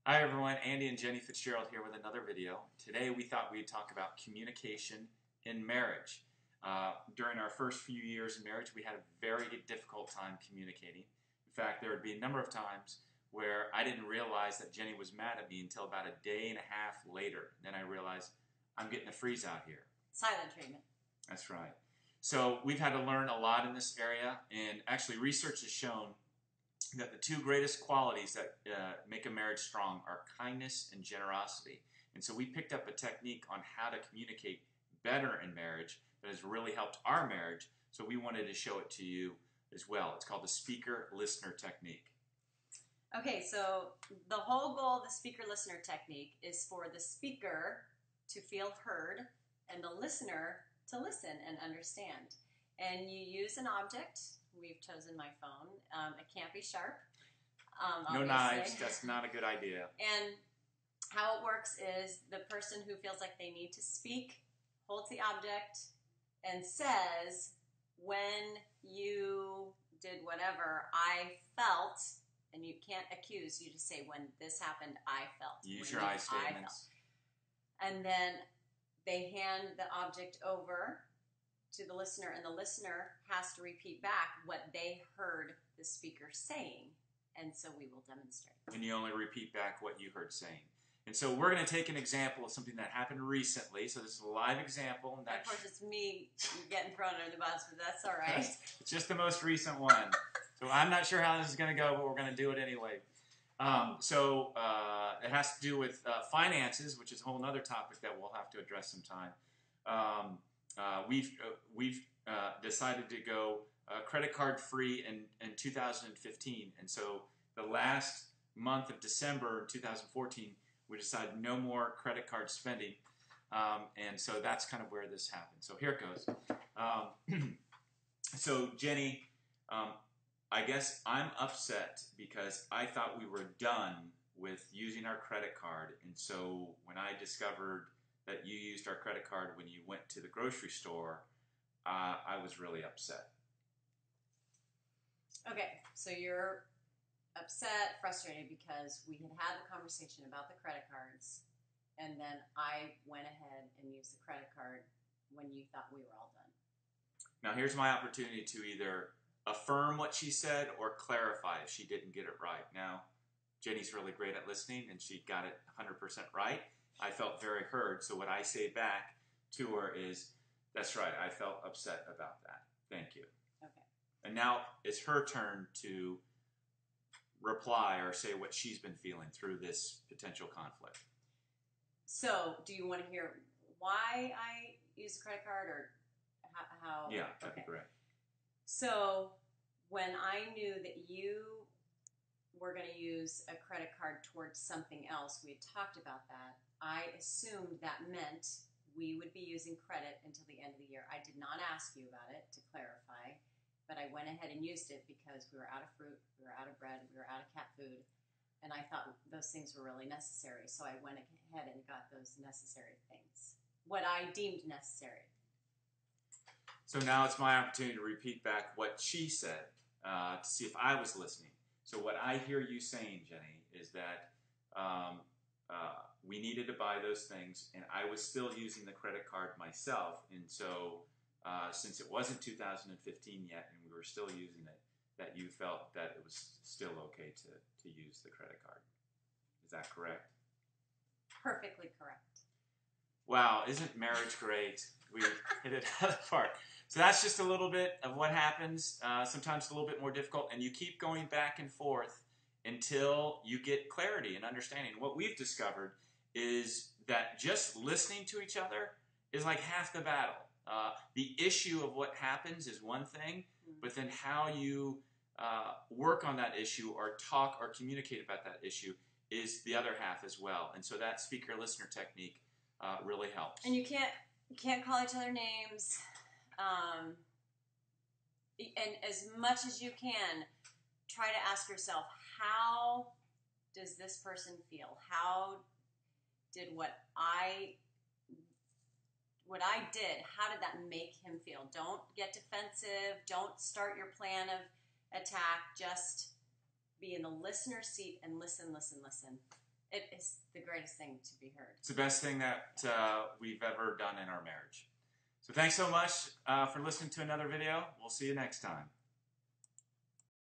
Hi everyone, Andy and Jenny Fitzgerald here with another video. Today we thought we'd talk about communication in marriage. During our first few years in marriage, we had a very difficult time communicating. In fact, there would be a number of times where I didn't realize that Jenny was mad at me until about a day and a half later. Then I realized I'm getting a freeze out here. Silent treatment. That's right. So we've had to learn a lot in this area, and actually research has shown that the two greatest qualities that make a marriage strong are kindness and generosity. And so we picked up a technique on how to communicate better in marriage that has really helped our marriage. So we wanted to show it to you as well. It's called the speaker-listener technique. Okay, so the whole goal of the speaker-listener technique is for the speaker to feel heard and the listener to listen and understand. And you use an object. We've chosen my phone. It can't be sharp. No knives. That's not a good idea. And how it works is the person who feels like they need to speak holds the object and says, when you did whatever, I felt, and you can't accuse, you just say, when this happened, I felt. Use your I statements. And then they hand the object over to the listener, and the listener has to repeat back what they heard the speaker saying, and so we will demonstrate. And you only repeat back what you heard saying. And so we're going to take an example of something that happened recently. So this is a live example. And of course, it's me getting thrown under the bus, but that's all right. It's just the most recent one. So I'm not sure how this is going to go, but we're going to do it anyway. It has to do with finances, which is a whole other topic that we'll have to address sometime. We've decided to go credit card free in 2015, and so the last month of December 2014, we decided no more credit card spending, and so that's kind of where this happened. So here it goes. So Jenny, I guess I'm upset because I thought we were done with using our credit card, and so when I discovered that you used our credit card when you went to the grocery store, I was really upset. Okay, so you're upset, frustrated because we had the conversation about the credit cards, and then I went ahead and used the credit card when you thought we were all done. Now here's my opportunity to either affirm what she said or clarify if she didn't get it right. Now, Jenny's really great at listening, and she got it 100% right. I felt very heard, so what I say back to her is, that's right, I felt upset about that. Thank you. Okay. And now it's her turn to reply or say what she's been feeling through this potential conflict. So, do you want to hear why I use a credit card, or how? Yeah, that'd be great. So, when I knew that you were going to use a credit card towards something else, we had talked about that, I assumed that meant we would be using credit until the end of the year. I did not ask you about it to clarify, but I went ahead and used it because we were out of fruit, we were out of bread, we were out of cat food, and I thought those things were really necessary, so I went ahead and got those necessary things, what I deemed necessary. So now it's my opportunity to repeat back what she said to see if I was listening. So what I hear you saying, Jenny, is that we needed to buy those things, and I was still using the credit card myself, and so since it wasn't 2015 yet and we were still using it, that you felt that it was still okay to use the credit card. Is that correct? Perfectly correct. Wow, isn't marriage great? We hit it out of the park. So that's just a little bit of what happens. Sometimes it's a little bit more difficult, and you keep going back and forth until you get clarity and understanding. What we've discovered is that just listening to each other is like half the battle. The issue of what happens is one thing, but then how you work on that issue or talk or communicate about that issue is the other half as well. And so that speaker-listener technique really helps. And you can't call each other names. And as much as you can, try to ask yourself, how does this person feel? How did what I did, how did that make him feel? Don't get defensive. Don't start your plan of attack. Just be in the listener seat and listen, listen, listen. It is the greatest thing to be heard. It's the best thing that we've ever done in our marriage. So thanks so much for listening to another video. We'll see you next time.